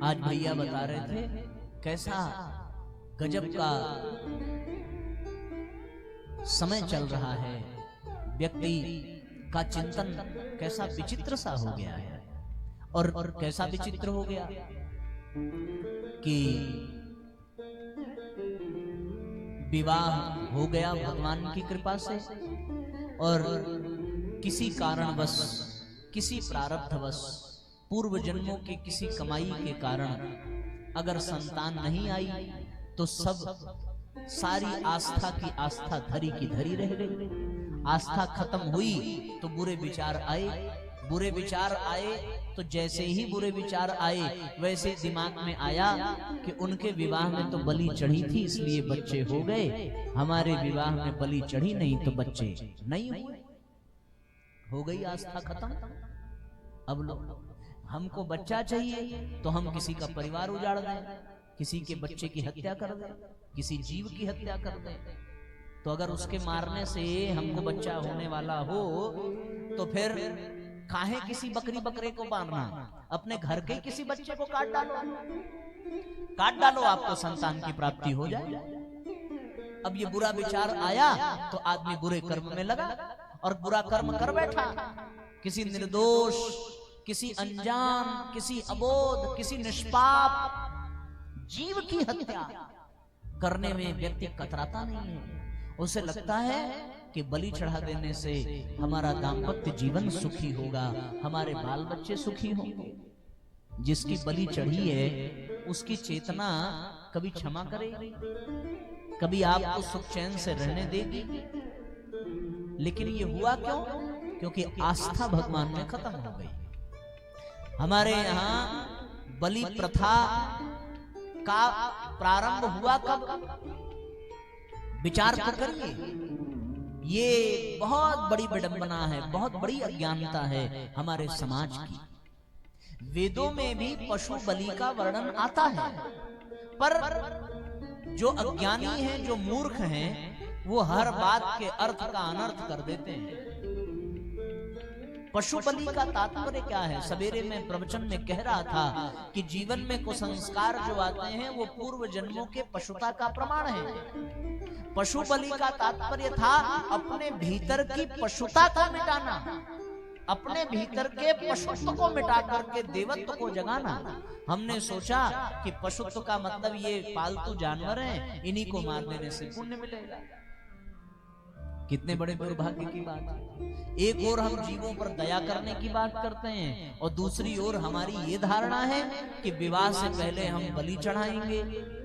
आज भैया बता रहे थे कैसा गजब का समय चल रहा है, व्यक्ति का चिंतन कैसा विचित्र सा हो गया है। और कैसा विचित्र हो गया कि विवाह हो गया भगवान की कृपा से, और किसी कारणवश, किसी प्रारब्धवश, पूर्व जन्मों के किसी कमाई के कारण अगर संतान नहीं आई तो सब सारी आस्था की आस्था धरी की धरी रह गई। आस्था खत्म हुई तो बुरे विचार आए, बुरे विचार आए तो जैसे ही बुरे विचार आए वैसे दिमाग में आया कि उनके विवाह में तो बलि चढ़ी थी इसलिए बच्चे हो गए, हमारे विवाह में बलि चढ़ी नहीं तो बच्चे नहीं हुए, हो गई आस्था खत्म। अब लोग हमको बच्चा चाहिए तो हम किसी का परिवार उजाड़ दें, किसी के बच्चे की हत्या कर दें, किसी जीव की हत्या कर दें। तो अगर उसके मारने से हमको बच्चा होने वाला हो तो फिर काहे किसी बकरी बकरे को मारना, अपने घर के किसी बच्चे को काट डालो, काट डालो, आपको संतान की प्राप्ति हो जाए। अब ये बुरा विचार आया तो आदमी बुरे कर्म में लगा और बुरा कर्म कर बैठा। किसी निर्दोष, किसी अनजान, किसी अबोध, किसी निष्पाप जीव की हत्या करने में व्यक्ति कतराता नहीं है। उसे लगता है कि बलि चढ़ा देने से हमारा दाम्पत्य जीवन सुखी होगा, हमारे बाल बच्चे सुखी होंगे। जिसकी बलि चढ़ी है उसकी चेतना कभी क्षमा करेगी, कभी आपको सुख चैन से रहने देगी। लेकिन ये हुआ क्यों? क्योंकि आस्था भगवान में खत्म हो गई। हमारे यहाँ बलि प्रथा का प्रारंभ हुआ कब? विचार तो करिए। ये बहुत बड़ी विडंबना है, बहुत बड़ी अज्ञानता है हमारे समाज की। वेदों में भी पशु बलि का वर्णन आता है, पर जो अज्ञानी हैं, जो मूर्ख हैं, वो हर बात के अर्थ का अनर्थ कर देते हैं। पशु बलि का तात्पर्य क्या है? सवेरे में प्रवचन में कह रहा था कि जीवन में कुसंस्कार जो आते हैं वो पूर्व जन्मों के पशुता का प्रमाण है। पशु बलि का तात्पर्य था अपने भीतर की पशुता को मिटाना, अपने भीतर के पशुत्व को मिटा करके देवत्व को जगाना। हमने सोचा कि पशुत्व का मतलब ये पालतू जानवर हैं, इन्हीं को मार देने से पुण्य मिलेगा। कितने बड़े दुर्भाग्य की बात है। एक ओर हम जीवों पर दया करने की बात करते हैं और दूसरी ओर हमारी ये धारणा है कि विवाह से पहले हम बलि चढ़ाएंगे,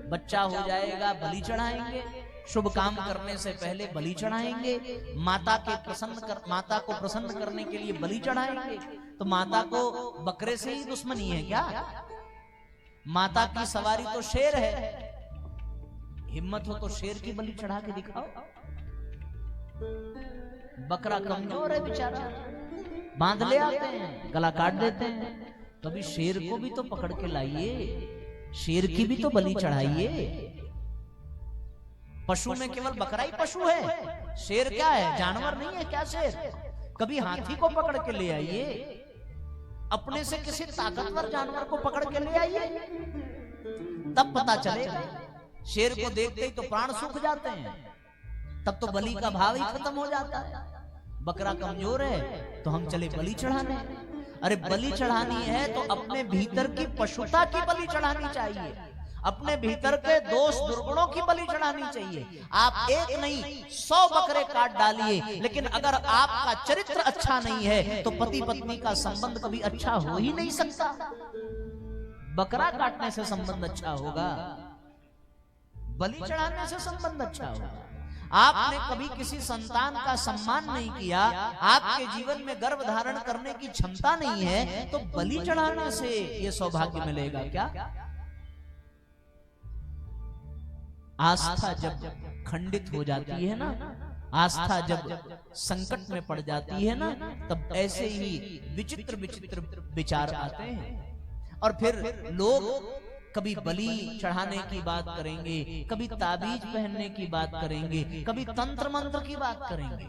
बच्चा हो जाएगा बलि चढ़ाएंगे, शुभ काम करने से पहले बलि चढ़ाएंगे, माता को प्रसन्न करने के लिए बलि चढ़ाएंगे। तो माता को बकरे से ही दुश्मनी है क्या? माता की सवारी तो शेर है, हिम्मत हो तो शेर की बलि चढ़ा के दिखाओ। बकरा कमजोर है बेचारा, बांध ले आते हैं, गला काट देते हैं। कभी शेर को भी तो पकड़ के लाइए, शेर की भी तो बलि चढ़ाइए। पशु में केवल बकरा ही पशु है, शेर क्या है? जानवर नहीं है क्या शेर? कभी हाथी को पकड़ के ले आइए, अपने से किसी ताकतवर जानवर को पकड़ के ले आइए, तब पता चलेगा। शेर को देखते ही तो प्राण सूख जाते हैं, तब तो बलि का भाव ही खत्म हो जाता है। बकरा कमजोर है तो हम चले बलि चढ़ाने। अरे बलि चढ़ानी है तो अपने भीतर की पशुता की बलि चढ़ानी चाहिए, अपने भीतर के दोष दुर्गुणों की बलि चढ़ानी चाहिए। आप एक नहीं 100 बकरे काट डालिए, लेकिन अगर आपका चरित्र अच्छा नहीं है तो पति पत्नी का संबंध कभी अच्छा हो ही नहीं सकता। बकरा काटने से संबंध अच्छा होगा, बलि चढ़ाने से संबंध अच्छा होगा। आपने कभी किसी संतान का सम्मान नहीं किया, आपके जीवन में गर्भ धारण करने की क्षमता नहीं है, तो बलि चढ़ाने से ये सौभाग्य मिलेगा क्या? आस्था जब खंडित हो जाती है ना, आस्था जब संकट में पड़ जाती है ना, तब ऐसे ही विचित्र विचित्र विचार आते हैं। और फिर लोग कभी बलि चढ़ाने की बात करेंगे, कभी ताबीज पहनने की बात करेंगे, कभी तंत्र मंत्र की बात करेंगे।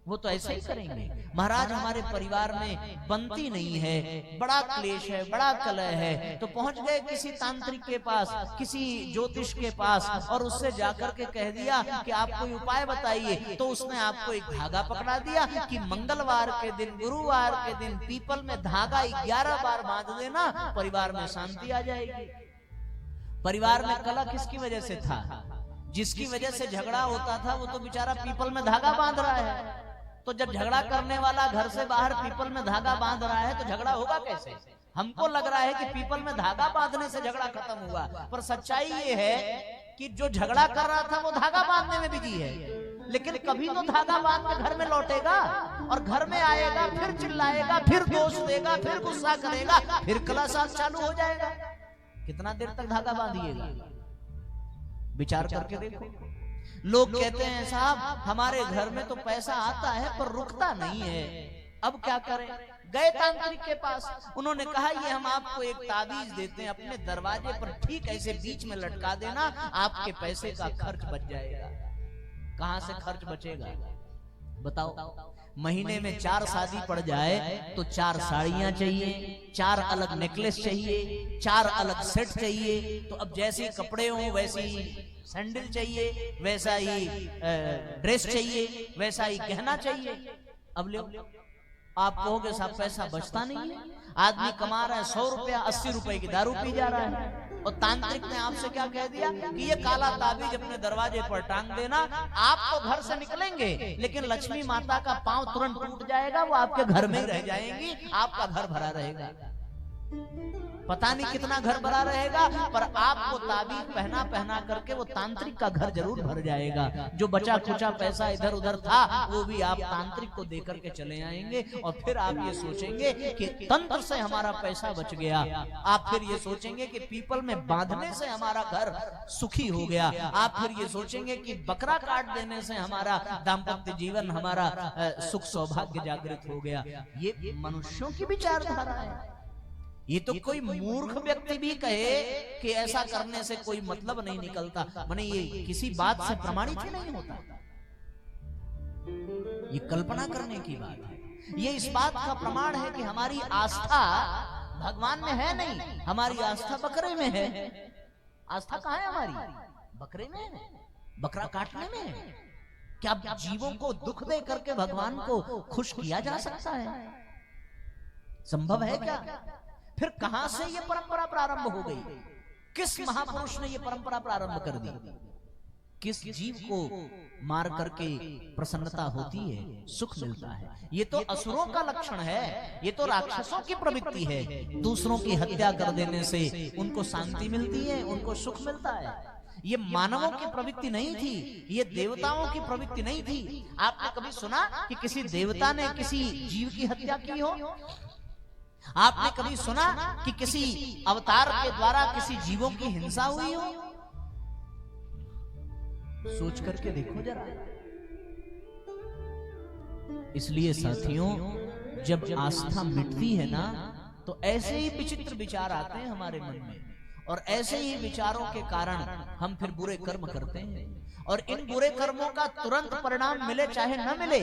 वो तो ऐसे ही करेंगे। महाराज हमारे परिवार में बनती नहीं है, बड़ा क्लेश है, बड़ा कलह है, तो पहुंच गए किसी तांत्रिक के पास, किसी ज्योतिष के पास, और उससे जाकर के कह दिया कि आप कोई उपाय बताइए। तो उसने आपको एक धागा पकड़ा दिया कि मंगलवार के दिन, गुरुवार के दिन पीपल में धागा 11 बार बांध देना, परिवार में शांति आ जाएगी। परिवार में कलह किसकी वजह से था? जिसकी वजह से झगड़ा होता था वो तो बेचारा पीपल में धागा बांध रहा है। तो जब झगड़ा करने वाला घर से बाहर पीपल में धागा बांध रहा है तो झगड़ा होगा कैसे? हमको लग रहा है कि पीपल में धागा बांधने से झगड़ा खत्म हुआ, पर सच्चाई ये है कि जो झगड़ा कर रहा था वो धागा बांधने में बिजी है। लेकिन कभी तो धागा बांध के घर में लौटेगा, और घर में आएगा, फिर चिल्लाएगा, फिर दोष देगा, फिर गुस्सा करेगा, फिर क्लास चालू हो जाएगा। कितना देर तक धागा बांधिएगा? विचार करके देखो। लोग कहते हैं साहब हमारे घर में तो पैसा आता है पर रुकता नहीं है, अब क्या करें? गए तांत्रिक के पास, उन्होंने कहा ये हम आपको एक ताबीज देते हैं, अपने दरवाजे पर ठीक ऐसे बीच में लटका देना, आपके पैसे का खर्च बच जाएगा। कहां से खर्च बचेगा बताओ? महीने में 4 शादी पड़ जाए तो 4 साड़ियां चाहिए, 4 अलग नेकलेस चाहिए, 4 अलग सेट चाहिए। तो अब जैसे कपड़े हों वैसे ही सैंडल चाहिए, वैसा ही ड्रेस चाहिए, वैसा ही गहना चाहिए। अब लो, आप कहोगे साहब पैसा बचता नहीं है, आदमी कमा रहा है 100 रुपया, 80 रुपए की दारू पी जा रहा है। और तांत्रिक ने आपसे क्या कह दिया कि ये काला ताबीज अपने दरवाजे पर टांग देना, आप तो घर से निकलेंगे लेकिन लक्ष्मी माता का पांव तुरंत टूट जाएगा, वो आपके घर में ही रह जाएंगी, आपका घर भरा रहेगा। पता नहीं कितना घर भरा रहेगा, पर आपको ताबीज पहना पहना करके वो तांत्रिक का घर जरूर भर जाएगा। जो बचा खुचा पैसा इधर उधर था वो भी आप तांत्रिक को देकर के चले आएंगे, और फिर आप ये सोचेंगे कि तंत्र से हमारा पैसा बच गया। आप फिर ये सोचेंगे कि पीपल में बांधने से हमारा घर सुखी हो गया। आप फिर ये सोचेंगे कि बकरा काट देने से हमारा दाम्पत्य जीवन, हमारा सुख सौभाग्य जागृत हो गया। ये मनुष्यों की विचारधारा है। ये तो कोई मूर्ख व्यक्ति भी कहे कि ऐसा करने से कोई मतलब नहीं निकलता, माने ये किसी बात से प्रमाणित ही नहीं होता। ये कल्पना करने की बात है। ये इस बात का प्रमाण है कि हमारी आस्था भगवान में है नहीं, हमारी आस्था बकरे में है। आस्था कहाँ है हमारी? बकरे में है, बकरा काटने में है। क्या जीवों को दुख दे करके भगवान को खुश किया जा सकता है? संभव है क्या? फिर कहां से ये परंपरा प्रारंभ हो गई? किस महापुरुष ने ये परंपरा प्रारंभ कर दी? किस जीव को मार करके प्रसन्नता होती है, सुख मिलता है? ये तो असुरों का लक्षण है, ये तो राक्षसों की प्रवृत्ति है। दूसरों की हत्या कर देने से उनको शांति मिलती है, उनको सुख मिलता है। ये मानवों की प्रवृत्ति नहीं थी, ये देवताओं की प्रवृत्ति नहीं थी। आपने कभी सुना कि किसी देवता ने किसी जीव की हत्या की हो? आपने कभी सुना कि किसी अवतार के द्वारा किसी जीवों की हिंसा हुई हो? सोच करके देखो जरा। इसलिए साथियों, जब आस्था मिटती है ना, तो ऐसे ही विचित्र विचार आते हैं हमारे मन में, और ऐसे ही विचारों के कारण हम फिर बुरे कर्म करते हैं। और इन बुरे कर्मों का तुरंत परिणाम मिले चाहे न मिले,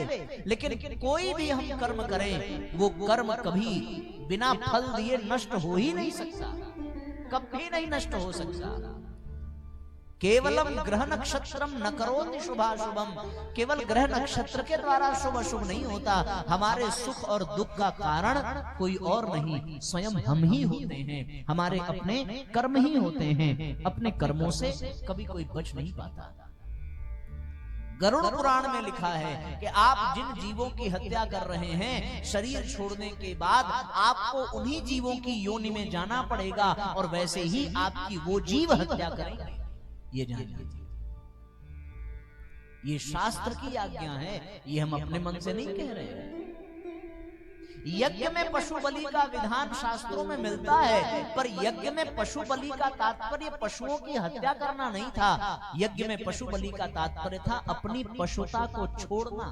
लेकिन कोई भी हम कर्म करें, वो कर्म कभी बिना फल दिए नष्ट हो ही नहीं सकता, कभी नहीं नष्ट हो सकता। केवलम ग्रह नक्षत्रम न करोति शुभाशुभम, केवल ग्रह नक्षत्र के द्वारा शुभ अशुभ नहीं होता। हमारे सुख और दुख का कारण कोई और नहीं, स्वयं हम ही होते हैं। हमारे अपने कर्म ही होते हैं। अपने कर्मों से कभी कोई बच नहीं पाता। गरुड़ पुराण में लिखा है कि आप जिन जीवों की हत्या कर रहे हैं, शरीर छोड़ने के बाद आपको उन्हीं जीवों की योनि में जाना पड़ेगा, और वैसे ही आपकी वो जीव हत्या करेंगे। ये जान लीजिए, ये शास्त्र की आज्ञा है, ये हम अपने मन से नहीं कह रहे हैं। यज्ञ में पशु बलि का विधान शास्त्रों में मिलता है, पर यज्ञ में पशु बलि का तात्पर्य पशुओं की हत्या करना नहीं था। यज्ञ में पशु बलि का तात्पर्य था अपनी पशुता को छोड़ना,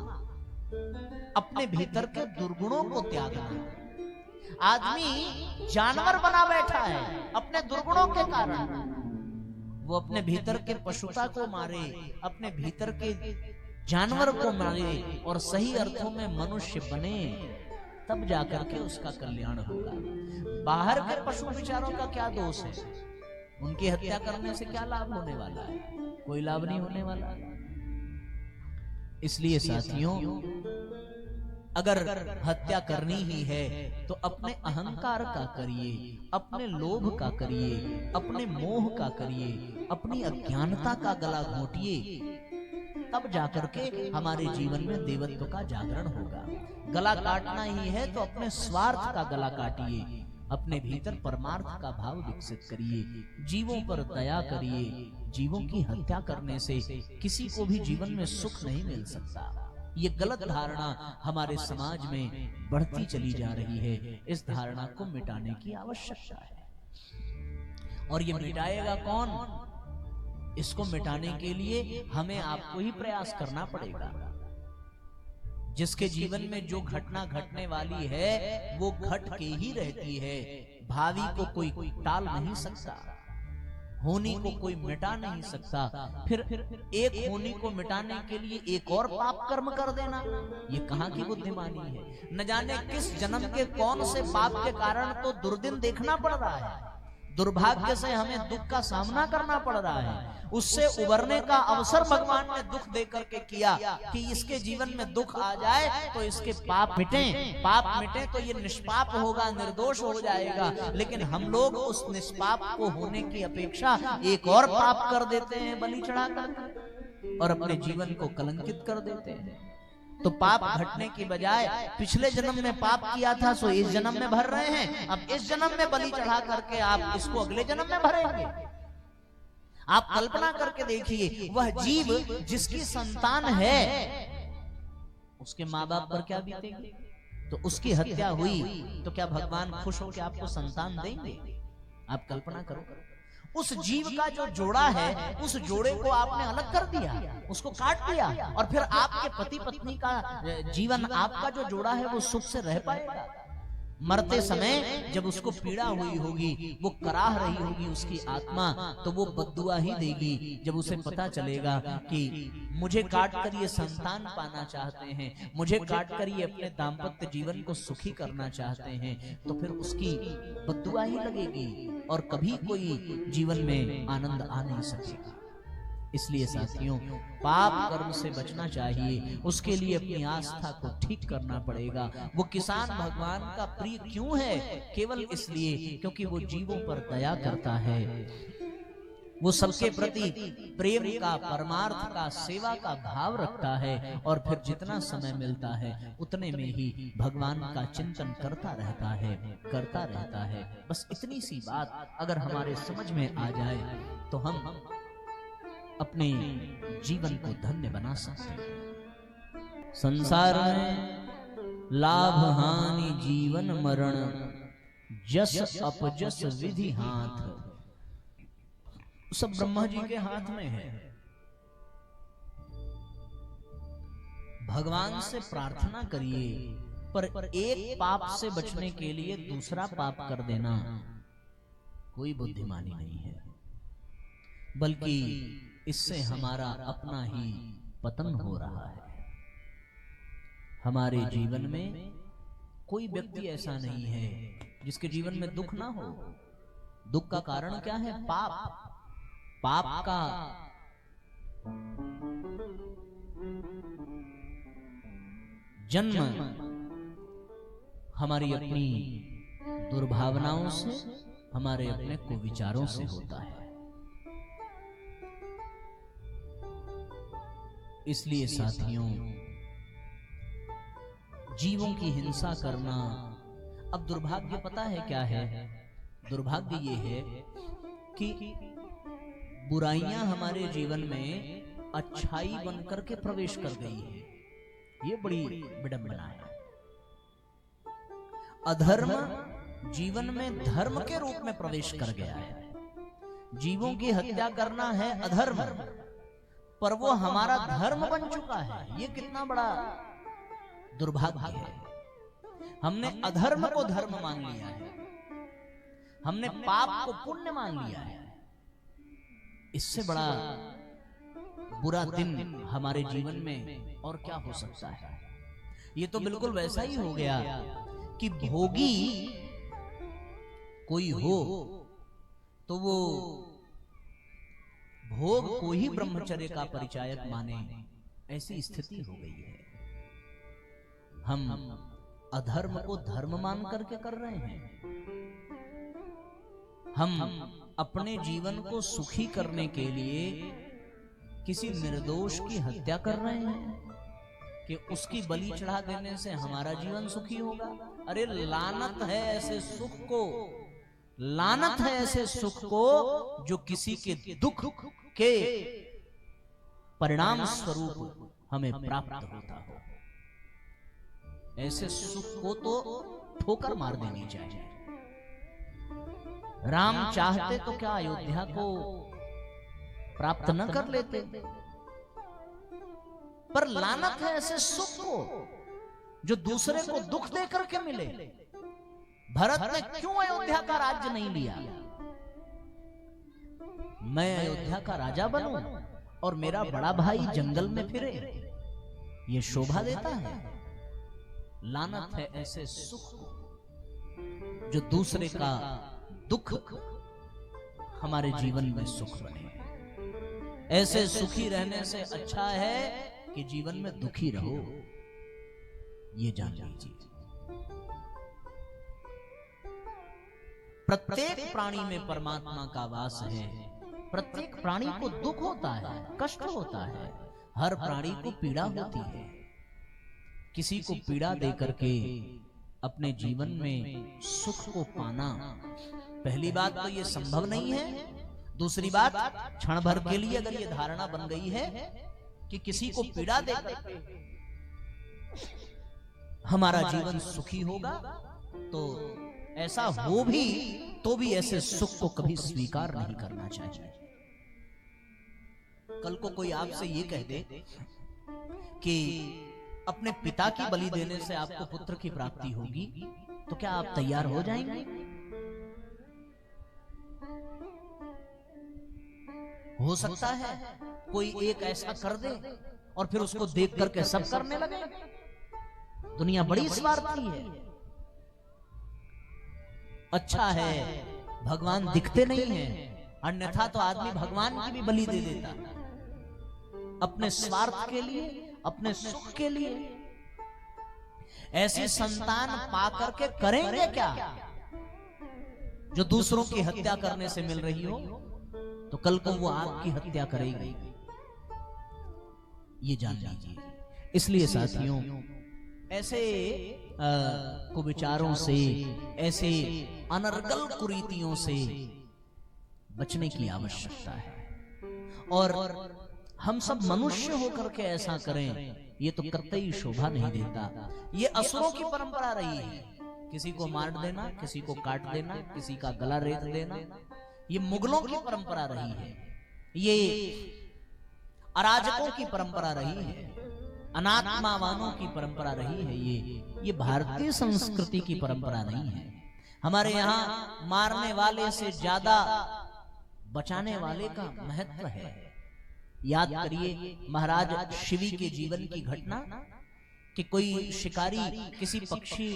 अपने भीतर के दुर्गुणों को त्यागना। आदमी जानवर बना बैठा है अपने दुर्गुणों के कारण। वो अपने भीतर के पशुता को मारे, अपने भीतर के जानवर को मारे और सही अर्थों में मनुष्य बने, तब जाकर के उसका कल्याण होगा। बाहर के पशु विचारों का क्या दोष है? उनकी हत्या करने से क्या लाभ होने वाला है? कोई लाभ नहीं होने वाला। इसलिए साथियों, अगर हत्या करनी ही है तो अपने अहंकार का करिए, अपने लोभ का करिए, अपने मोह का करिए, अपनी अज्ञानता का गला घोटिए, तब जाकर के हमारे जीवन में देवत्व का जागरण होगा। गला काटना ही है तो अपने स्वार्थ का गला काटिए, अपने भीतर परमार्थ का भाव विकसित करिए, जीवों पर दया करिए। जीवों की हत्या करने से किसी को भी जीवन में सुख नहीं मिल सकता। ये गलत धारणा हमारे समाज में बढ़ती चली जा रही है। इस धारणा को मिटाने की आवश्यकता है। और ये मिटाएगा कौन? इसको मिटाने के लिए हमें आपको ही प्रयास करना पड़ेगा। जिसके जीवन में जो घटना घटने वाली है वो घट के ही रहती है। भावी को कोई टाल नहीं सकता, होनी को कोई मिटा नहीं सकता। फिर एक होनी को मिटाने के लिए एक और पाप कर्म कर देना, ये कहां की बुद्धिमानी है? न जाने किस जन्म के कौन से पाप के कारण तो दुर्दिन देखना पड़ रहा है, दुर्भाग्य से हमें दुख का सामना करना पड़ रहा है। उससे उबरने का अवसर भगवान ने दुख देकर के किया कि इसके जीवन में दुख आ जाए तो इसके पाप मिटे। पाप मिटे तो ये निष्पाप होगा, निर्दोष हो जाएगा। लेकिन हम लोग उस निष्पाप को होने की अपेक्षा एक और पाप कर देते हैं बलि चढ़ाकर, और अपने जीवन को कलंकित कर देते हैं। तो पाप घटने की बजाय पिछले जन्म में पाप किया था सो इस जन्म में भर रहे हैं। अब इस जन्म में बलि चढ़ा करके आप इसको अगले जन्म में भरेंगे। आप कल्पना करके देखिए, वह जीव जिसकी संतान है उसके माँ बाप पर क्या बीतेगी? तो उसकी हत्या हुई तो क्या भगवान खुश होकर आपको संतान देंगे? आप कल्पना करो। उस जीव का जो जोड़ा है, उस जोड़े को आपने अलग कर दिया, उसको काट दिया, और फिर आपके पति पत्नी का जीवन, आपका जो जोड़ा है वो सुख से रह पाएगा? मरते समय जब उसको पीड़ा हुई होगी, वो कराह रही होगी उसकी आत्मा, तो वो बद्दुआ ही देगी। जब उसे पता चलेगा कि मुझे काट कर ये संतान पाना चाहते हैं, मुझे काट कर ये अपने दाम्पत्य जीवन को सुखी करना चाहते हैं, तो फिर उसकी बद्दुआ ही लगेगी और कभी कोई जीवन में आनंद आ नहीं सकेगा। इसलिए साथियों, पाप कर्म से बचना चाहिए। उसके लिए अपनी आस्था को ठीक करना पड़ेगा। वो किसान भगवान का प्रिय क्यों है? केवल इसलिए क्योंकि वो जीवों पर दया करता है, वो सबके प्रति प्रेम का, परमार्थ का, सेवा का भाव रखता है। और फिर जितना समय मिलता है उतने में ही भगवान का चिंतन करता रहता है। बस इतनी सी बात अगर हमारे समझ में आ जाए तो हम अपने जीवन को धन्य बना सकते हैं। संसार में लाभ हानि जीवन मरण, जस अपजस विधि हाथ, सब ब्रह्मा जी के हाथ में है। भगवान से प्रार्थना करिए, पर एक पाप से बचने के लिए दूसरा पाप कर देना कोई बुद्धिमानी नहीं है, बल्कि इससे हमारा अपना ही पतन हो रहा है। हमारे जीवन में कोई व्यक्ति ऐसा नहीं है जिसके जीवन में दुख ना हो। दुख का कारण क्या है? पाप। पाप का जन्म हमारी अपनी दुर्भावनाओं से, हमारे अपने कुविचारों से होता है। इसलिए साथियों, जीवों की हिंसा करना, अब दुर्भाग्य पता है क्या है? दुर्भाग्य ये है कि बुराइयां हमारे जीवन में अच्छाई बनकर के प्रवेश कर गई है। ये बड़ी विडंबना है। अधर्म जीवन में धर्म के रूप में प्रवेश कर गया है। जीवों की हत्या करना है अधर्म, पर वो हमारा धर्म बन चुका है। ये कितना बड़ा दुर्भाग्य है। हमने अधर्म को धर्म मान लिया है, हमने पाप को पुण्य मान लिया है। इससे बड़ा बुरा दिन हमारे जीवन में और क्या हो सकता है। ये तो बिल्कुल वैसा ही हो गया कि भोगी कोई हो तो वो भोग को ही ब्रह्मचर्य का परिचायक माने, ऐसी स्थिति हो गई है। हम अधर्म को धर्म मान करके कर रहे हैं। हम अपने जीवन को सुखी करने के लिए किसी निर्दोष की हत्या कर रहे हैं कि उसकी बलि चढ़ा देने से हमारा जीवन सुखी होगा। अरे लानत है ऐसे सुख को, लानत है ऐसे सुख को जो किसी के दुख के परिणाम स्वरूप हमें प्राप्त होता हो। ऐसे सुख को तो ठोकर मार देनी चाहिए। राम चाहते तो क्या अयोध्या को प्राप्त न कर लेते, पर लानत है ऐसे सुख को जो दूसरे को दुख देकर के मिले। भरत ने क्यों अयोध्या का राज्य नहीं लिया? मैं अयोध्या का राजा बनूं और मेरा बड़ा भाई जंगल में फिरे, ये शोभा देता है? लानत है ऐसे सुख को जो दूसरे का दुख हमारे जीवन में सुख बने। ऐसे सुखी रहने से अच्छा है कि जीवन में दुखी रहो, ये जान लीजिए। प्रत्येक प्राणी में परमात्मा का वास है। प्रत्येक प्राणी को दुख होता है, कष्ट होता है, हर प्राणी को पीड़ा होती है। किसी को पीड़ा देकर के अपने जीवन में सुख को पाना, पहली बात तो ये संभव नहीं है। दूसरी बात, क्षण भर के लिए अगर ये धारणा बन गई है कि किसी को पीड़ा देकर हमारा जीवन सुखी होगा, तो ऐसा हो भी तो भी ऐसे सुख को कभी स्वीकार नहीं करना चाहिए। कल को कोई आपसे ये कह दे कि अपने पिता की बलि देने से आपको पुत्र की प्राप्ति होगी, तो क्या आप तैयार हो जाएंगे? हो सकता है कोई एक ऐसा कर दे और फिर उसको देख करके सब करने लगे। दुनिया बड़ी स्वार्थी है। अच्छा है भगवान दिखते नहीं हैं, अन्यथा तो आदमी भगवान की भी बलि दे देता अपने स्वार्थ के लिए, अपने सुख के लिए। ऐसी संतान पा करके करेंगे क्या? जो दूसरों की हत्या करने से मिल रही हो, तो कल को वो आपकी हत्या करेगी, ये जान लीजिए। इसलिए साथियों, ऐसे कुविचारों से, ऐसे अनर्गल कुरीतियों से बचने की आवश्यकता है। और हम सब मनुष्य होकर के ऐसा करें, ये तो कतई शोभा नहीं देता। ये असुरों की परंपरा रही है, किसी को मार देना, किसी को काट देना, किसी का गला रेत देना, ये मुगलों की परंपरा रही है, ये अराजकों की परंपरा रही है, अनात्मावानों की परंपरा रही है। ये भारतीय संस्कृति की परंपरा नहीं है। हमारे यहाँ मारने वाले से ज्यादा बचाने वाले का महत्व है। याद करिए महाराज शिवी के जीवन की घटना कि कोई शिकारी किसी पक्षी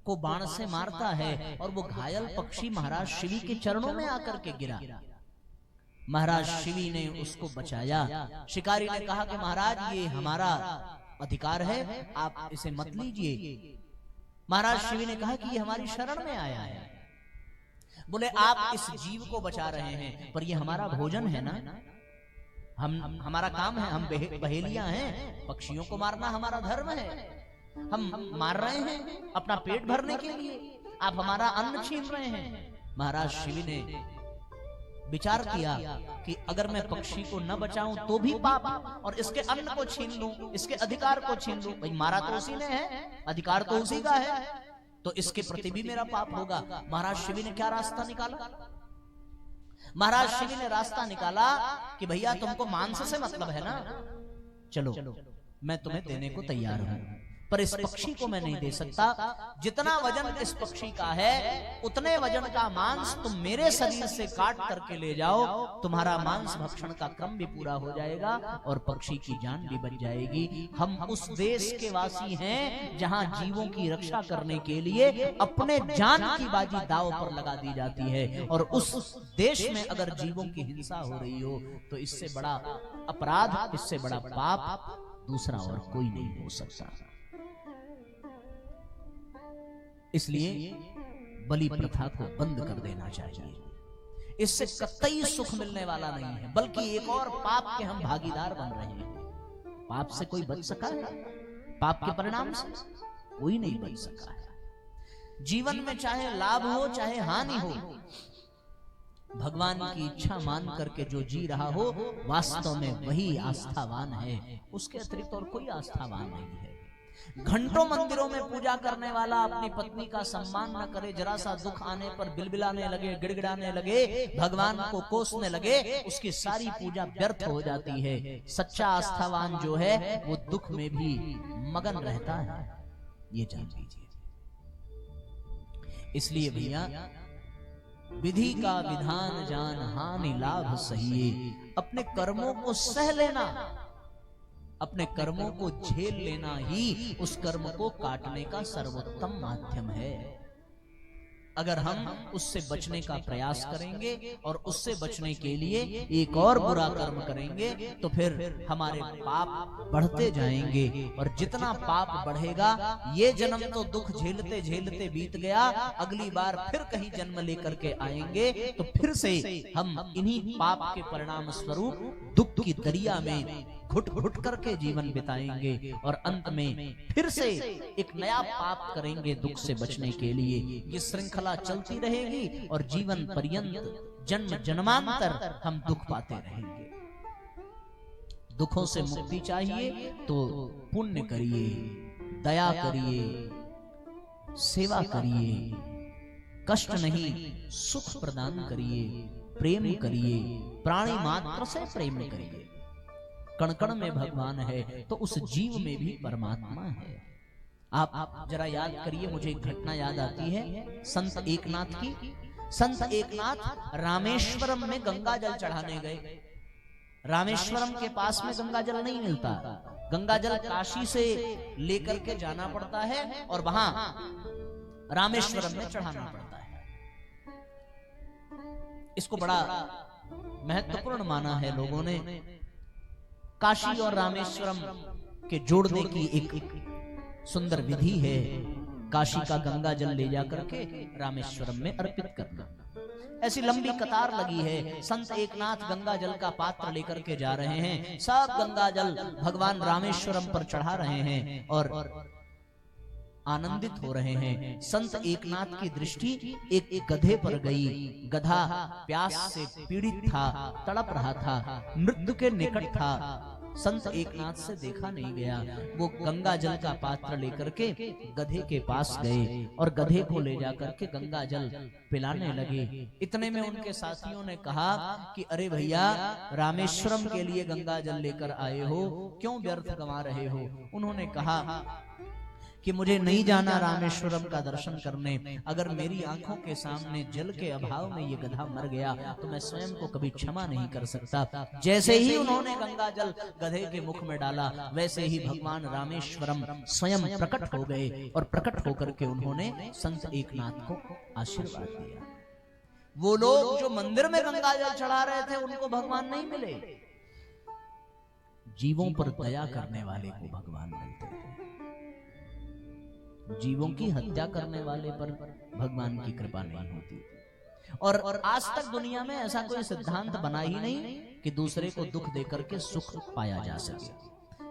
को बाण से मारता है और वो घायल पक्षी महाराज शिवी के चरणों में आकर के गिरा। महाराज शिवी ने उसको बचाया। शिकारी ने कहा कि महाराज ये हमारा अधिकार है, आप इसे मत लीजिए। महाराज शिवी ने कहा कि ये हमारी शरण में आया है। बोले आप इस जीव को बचा रहे हैं, पर ये हमारा भोजन है ना, हमारा काम है, हम बहेलियां हैं, पक्षियों को मारना हमारा धर्म है, हम मार रहे हैं अपना पेट भरने के लिए, आप हमारा अन्न छीन रहे हैं। महाराज शिवी ने विचार किया कि अगर मैं पक्षी को न बचाऊं तो भी पाप, और इसके अन्न को छीन लूं, इसके अधिकार को छीन लूं, भाई मारा तो उसी ने है, अधिकार तो उसी का है, तो इसके प्रति भी मेरा पाप होगा। महाराज शिवी ने क्या रास्ता निकाला? महाराज शिवी ने रास्ता निकाला कि भैया तुमको मांस से मतलब है ना, चलो मैं तुम्हें देने को तैयार हूं। पर इस पक्षी को मैं नहीं दे सकता। जितना वजन इस पक्षी का है उतने वजन का मांस तुम मेरे शरीर से काट करके ले जाओ, तुम्हारा मांस भक्षण का क्रम भी पूरा हो जाएगा और पक्षी की जान भी बच जाएगी। हम उस देश के वासी हैं जहां जीवों की रक्षा करने के लिए अपने जान की बाजी दांव पर लगा दी जाती है, और उस देश में अगर जीवों की हिंसा हो रही हो तो इससे बड़ा अपराध, इससे बड़ा पाप दूसरा और कोई नहीं हो सकता। इसलिए बलि प्रथा को बंद कर देना चाहिए। इससे कतई सुख मिलने वाला नहीं है, बल्कि एक और पाप के हम भागीदार बन रहे हैं। पाप से कोई बच सका है? पाप के परिणाम से कोई नहीं बच सका है। जीवन में चाहे लाभ हो चाहे हानि हो, भगवान की इच्छा मान करके जो जी रहा हो वास्तव में वही आस्थावान है, उसके अतिरिक्त और कोई आस्थावान नहीं है। घंटों मंदिरों में पूजा करने वाला अपनी पत्नी का सम्मान न करे, जरा सा दुख आने पर बिलबिलाने लगे, गिड़गिड़ाने लगे, भगवान को कोसने लगे, उसकी सारी पूजा व्यर्थ हो जाती है। सच्चा आस्थावान जो है वो दुख में भी मगन रहता है, ये जान लीजिए। इसलिए भैया विधि का विधान जान हानि लाभ सहिए, अपने कर्मों को सह लेना, अपने कर्मों को झेल लेना ही उस कर्म को काटने का सर्वोत्तम माध्यम है। अगर हम उससे बचने का प्रयास करेंगे और उससे बचने के लिए एक और बुरा कर्म करेंगे तो फिर हमारे पाप बढ़ते जाएंगे, और जितना पाप बढ़ेगा, ये जन्म तो दुख झेलते झेलते बीत गया, अगली बार फिर कहीं जन्म लेकर के आएंगे तो फिर से हम इन्हीं पाप के परिणाम स्वरूप दुख की दरिया में घुट घुट करके जीवन बिताएंगे, और अंत में फिर से एक नया पाप करेंगे दुख से बचने के लिए। ये श्रृंखला चलती रहेगी और जीवन पर्यंत जन्म जन्मांतर हम दुख पाते रहेंगे। दुखों से मुक्ति चाहिए तो पुण्य करिए, दया करिए, सेवा करिए, कष्ट नहीं सुख प्रदान करिए, प्रेम करिए, प्राणी मात्र से प्रेम करिए। कण कण में भगवान है तो उस जीव में भी परमात्मा है। आप जरा याद करिए, मुझे एक घटना याद आती है संत एकनाथ की। संत एकनाथ रामेश्वरम में गंगा जल चढ़ाने गए। रामेश्वरम के पास में गंगा जल नहीं मिलता, गंगा जल काशी से लेकर के जाना पड़ता है और वहां रामेश्वरम में चढ़ाना पड़ता है। इसको बड़ा महत्वपूर्ण माना है लोगों ने। काशी और रामेश्वरम के जोड़ने की एक सुंदर विधि है, काशी का गंगा जल ले जाकर के रामेश्वरम में अर्पित करना। ऐसी लंबी कतार लगी है, संत एकनाथ गंगा जल का पात्र लेकर के जा रहे हैं, सब गंगा जल भगवान रामेश्वरम पर चढ़ा रहे हैं और आनंदित हो रहे हैं। संत एकनाथ की दृष्टि एक गधे पर गई। गधा प्यास से पीड़ित था, तड़प रहा था, मृत्यु के निकट था। संत एकनाथ से देखा नहीं गया। वो गंगा जल का पात्र लेकर के गधे के पास गए और गधे को ले जाकर के गंगा जल पिलाने लगे। इतने में उनके साथियों ने कहा कि अरे भैया, रामेश्वरम के लिए गंगा जल लेकर आए हो, क्यों व्यर्थ गंवा रहे हो? उन्होंने कहा कि मुझे नहीं जाना रामेश्वरम का दर्शन करने। अगर मेरी आंखों के सामने जल के अभाव में ये गधा मर गया तो मैं स्वयं को कभी क्षमा नहीं कर सकता। जैसे ही उन्होंने गंगा जल गधे के मुख में डाला, वैसे ही भगवान रामेश्वरम स्वयं प्रकट हो गए और प्रकट होकर के उन्होंने संत एकनाथ को आशीर्वाद दिया। वो लोग जो मंदिर में गंगा जल चढ़ा रहे थे उनको भगवान नहीं मिले, जीवों पर दया करने वाले को भगवान मिलते थे। जीवों की हत्या करने वाले पर भगवान की कृपा नहीं होती। और आज तक दुनिया में ऐसा कोई सिद्धांत बना ही नहीं कि दूसरे को दुख देकर के सुख पाया जा सके।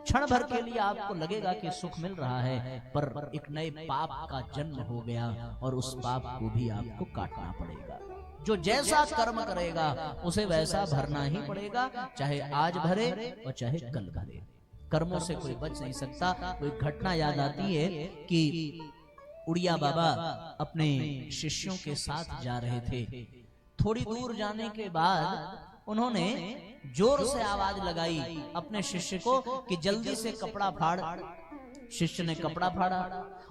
क्षण भर के लिए आपको लगेगा कि सुख मिल रहा है, पर एक नए पाप का जन्म हो गया और उस पाप को भी आपको काटना पड़ेगा। जो जैसा कर्म करेगा उसे वैसा भरना ही पड़ेगा, चाहे आज भरे और चाहे कल भरे। कर्मों से कोई बच नहीं सकता। कोई घटना याद आती है कि उड़िया बाबा अपने शिष्यों के साथ जा रहे थे। थोड़ी दूर जाने के बाद उन्होंने जोर से आवाज लगाई अपने शिष्य को कि जल्दी से कपड़ा फाड़ शिष्य ने कपड़ा फाड़ा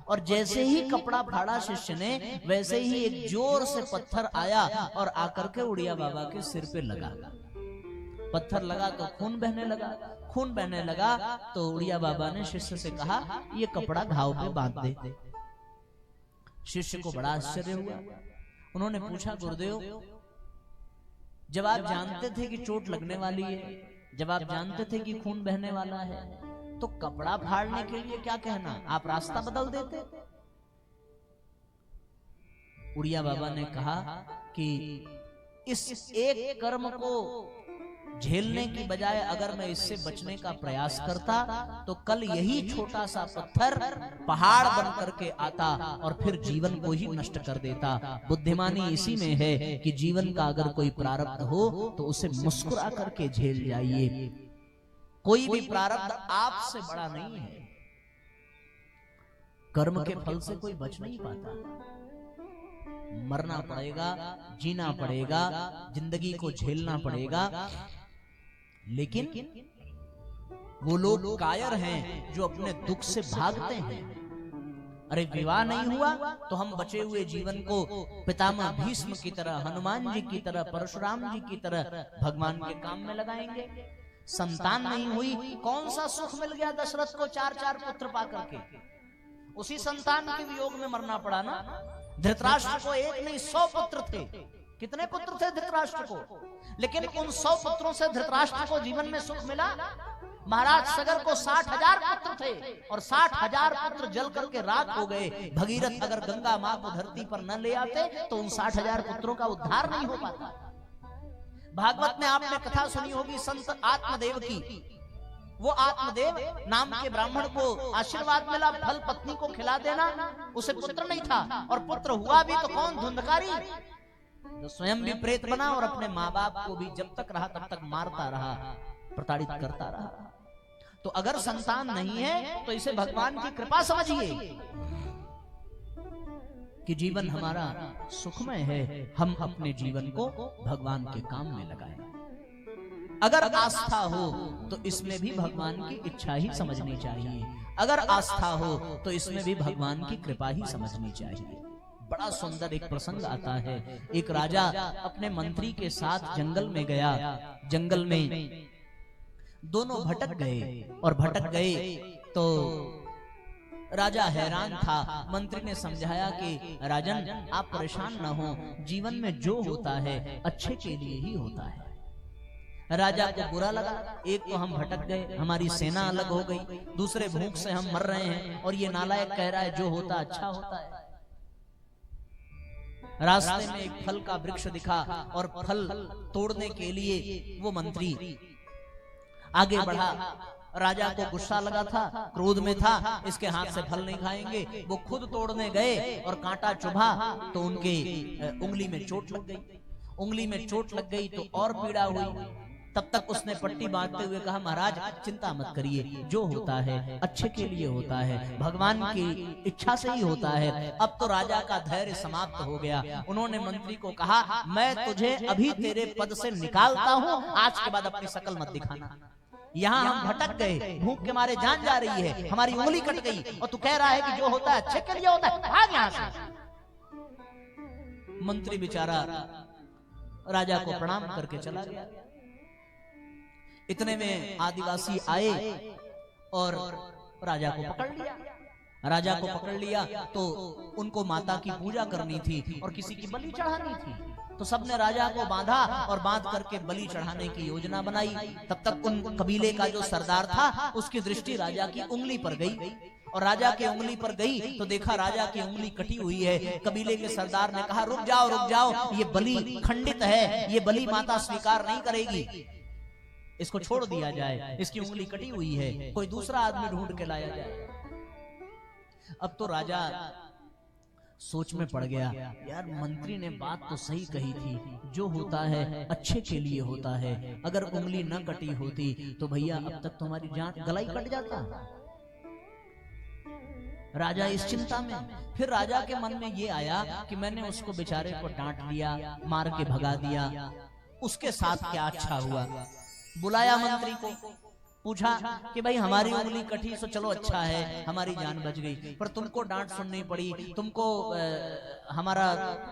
और जैसे ही कपड़ा फाड़ा शिष्य ने, वैसे ही एक जोर से पत्थर आया और आकर के उड़िया बाबा के सिर पे लगा। पत्थर लगा तो खून बहने लगा। खून बहने लगा तो उड़िया बाबा ने शिष्य से कहा, ये कपड़ा घाव पे बांध दे। शिष्य को बड़ा आश्चर्य हुआ। उन्होंने पूछा, गुरुदेव, जब आप जानते थे कि चोट लगने वाली है, जब आप जानते थे कि खून बहने वाला है, तो कपड़ा फाड़ने के लिए क्या कहना, आप रास्ता बदल देते। उड़िया बाबा ने कहा कि इस एक कर्म को झेलने की बजाय अगर मैं इससे बचने का प्रयास करता तो कल यही छोटा सा पत्थर पहाड़ बन करके आता और फिर जीवन को ही नष्ट कर देता। बुद्धिमानी इसी में है कि जीवन का अगर कोई प्रारब्ध हो तो उसे मुस्कुरा करके झेल जाइए। कोई भी प्रारब्ध आपसे बड़ा नहीं है। कर्म के फल से कोई बच नहीं पाता। मरना पड़ेगा, जीना पड़ेगा, जिंदगी को झेलना पड़ेगा। लेकिन वो लोग कायर हैं जो अपने दुख से भागते हैं। अरे विवाह नहीं हुआ तो हम बचे हुए जीवन को पितामह भीष्म की तरह, हनुमान जी की तरह, परशुराम जी की तरह भगवान के काम में लगाएंगे। संतान नहीं हुई, कौन सा सुख मिल गया दशरथ को 4-4 पुत्र पाकर के? उसी संतान के वियोग में मरना पड़ा ना। धृतराष्ट्र को एक नहीं 100 पुत्र थे। कितने पुत्र थे धृतराष्ट्र को? लेकिन उन 100 पुत्रों से धृतराष्ट्र को जीवन में सुख मिला? महाराज सगर को 60,000 पुत्र थे और 60,000 पुत्र जल करके राख हो गए। भगीरथ अगर गंगा मां को धरती पर न ले आते तो उन 60,000 पुत्रों का उद्धार नहीं हो पाता। भागवत में आपने कथा सुनी होगी संत आत्मदेव की। वो आत्मदेव नाम के ब्राह्मण को आशीर्वाद मिला, फल पत्नी को खिला देना। उसे पुत्र नहीं था और पुत्र हुआ भी तो कौन? धुंधकारी, जो स्वयं भी प्रेत बना और अपने माँ बाप को भी जब तक रहा तब तक मारता रहा, प्रताड़ित करता रहा। तो अगर संतान नहीं है तो इसे भगवान की कृपा समझिए कि जीवन हमारा सुखमय है। हम अपने जीवन को भगवान के काम में लगाएं। अगर आस्था हो तो इसमें भी भगवान की इच्छा ही समझनी चाहिए। अगर आस्था हो तो इसमें भी भगवान की कृपा ही समझनी चाहिए। बड़ा सुंदर एक प्रसंग आता है। एक राजा अपने मंत्री के साथ जंगल में गया। जंगल में दोनों भटक गए और भटक गए तो राजा हैरान था। मंत्री ने समझाया कि राजन आप परेशान न हो, जीवन में जो होता है अच्छे के लिए ही होता है। राजा को बुरा लगा, एक तो हम भटक गए, हमारी सेना अलग हो गई, दूसरे भूख से हम मर रहे हैं और ये नालायक कह रहा है जो होता अच्छा होता है। रास्ते में एक फल का वृक्ष दिखा और फल तोड़ने के लिए वो मंत्री आगे बढ़ा। राजा को गुस्सा लगा था, क्रोध में था, इसके हाथ से फल नहीं खाएंगे। वो खुद तोड़ने गए और कांटा चुभा तो उनके उंगली में चोट लग गई। उंगली में चोट लग गई तो और पीड़ा हुई। तब तक उसने पट्टी बांधते हुए कहा, महाराज चिंता मत करिए, जो होता है अच्छे के लिए होता है, भगवान की इच्छा से ही होता है। अब तो राजा का धैर्य समाप्त हो गया। उन्होंने मंत्री को कहा, मैं तुझे अभी तेरे पद से निकालता हूँ, आज के बाद अपनी शकल मत दिखाना। यहाँ हम भटक गए, भूख के मारे जान जा रही है, हमारी उंगली कट गई और तू कह रहा है कि जो होता है अच्छे के लिए होता है, भाग यहाँ से। मंत्री बेचारा राजा को प्रणाम करके चला गया। इतने में आदिवासी आए और राजा को पकड़ लिया। राजा को पकड़ लिया तो उनको माता की पूजा करनी थी और किसी की बलि चढ़ानी थी। तो सबने राजा को बांधा और बांध करके बलि चढ़ाने की योजना बनाई। तब तक उन कबीले का जो सरदार था उसकी दृष्टि राजा की उंगली पर गई और राजा के उंगली पर गई तो देखा राजा की उंगली कटी हुई है। कबीले के सरदार ने कहा, रुक जाओ, ये बलि खंडित है, ये बलि माता स्वीकार नहीं करेगी, इसको छोड़ दिया जाए, इसकी उंगली कटी हुई है, कोई दूसरा आदमी ढूंढ के लाया जाए। अब तो राजा सोच में पड़ गया, यार मंत्री ने बात तो सही कही थी, जो होता है अच्छे के लिए होता है। अगर उंगली न कटी होती तो भैया अब तक तुम्हारी जान गला ही कट जाता। राजा इस चिंता में, फिर राजा के मन में ये आया कि मैंने उसको बेचारे को डांट दिया, मार के भगा दिया, उसके साथ क्या अच्छा हुआ। बुलाया मंत्री को, पूछा कि भाई हमारी उंगली कटी तो चलो अच्छा है, हमारी जान बच गई, पर तुमको डांट सुननी पड़ी, तुमको हमारा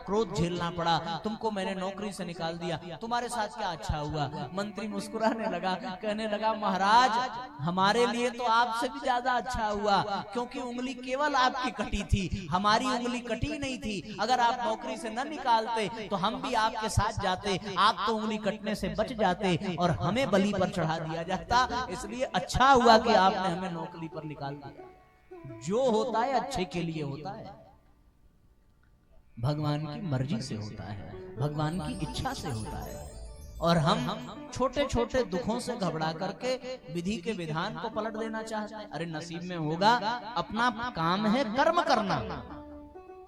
क्रोध झेलना पड़ा, तुमको मैंने नौकरी से निकाल दिया, तुम्हारे साथ क्या अच्छा हुआ? मंत्री मुस्कुराने लगा, कहने लगा महाराज हमारे लिए तो आपसे भी ज्यादा अच्छा हुआ, क्योंकि उंगली केवल आपकी कटी थी, हमारी उंगली कटी नहीं थी। अगर आप नौकरी से न निकालते तो हम भी आपके साथ जाते, आप तो उंगली कटने से बच जाते और हमें बलि पर चढ़ा दिया जाता। इसलिए अच्छा हुआ कि आपने हमें नौकरी पर निकाल दिया। जो होता है अच्छे के लिए होता है, भगवान की मर्जी से होता है, भगवान की इच्छा से होता है। और हम छोटे छोटे दुखों से घबरा करके विधि के विधान को पलट देना चाहते हैं। अरे नसीब में होगा, अपना काम है कर्म करना,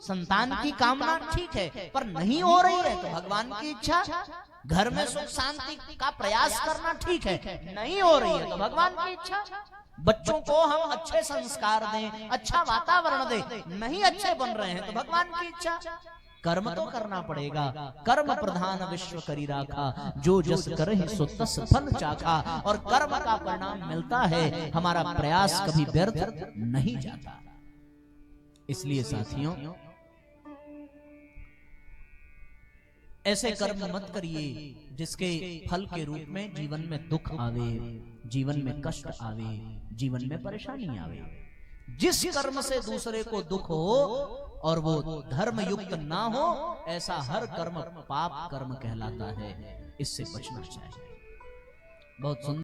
संतान की कामना ठीक है, पर नहीं हो रही है तो भगवान की इच्छा, घर में सुख शांति का प्रयास करना ठीक है, नहीं हो रही है तो भगवान की इच्छा। बच्चों को हम अच्छे संस्कार दें, अच्छा वातावरण दें, नहीं अच्छे बन रहे हैं तो भगवान की इच्छा। कर्म तो करना पड़ेगा, कर्म प्रधान विश्व करी राखा, जो जस करहि सो तस फल चाखा। और कर्म का परिणाम मिलता है, हमारा प्रयास कभी व्यर्थ नहीं जाता। इसलिए साथियों, ऐसे कर्म मत करिए जिसके फल के रूप में जीवन में दुख आवे, जीवन में कष्ट आवे, जीवन में परेशानी आवे। जिस कर्म से दूसरे को दुख हो और वो धर्म युक्त ना हो, ऐसा हर कर्म पाप कर्म कहलाता है। इससे बचना चाहिए। बहुत सुंदर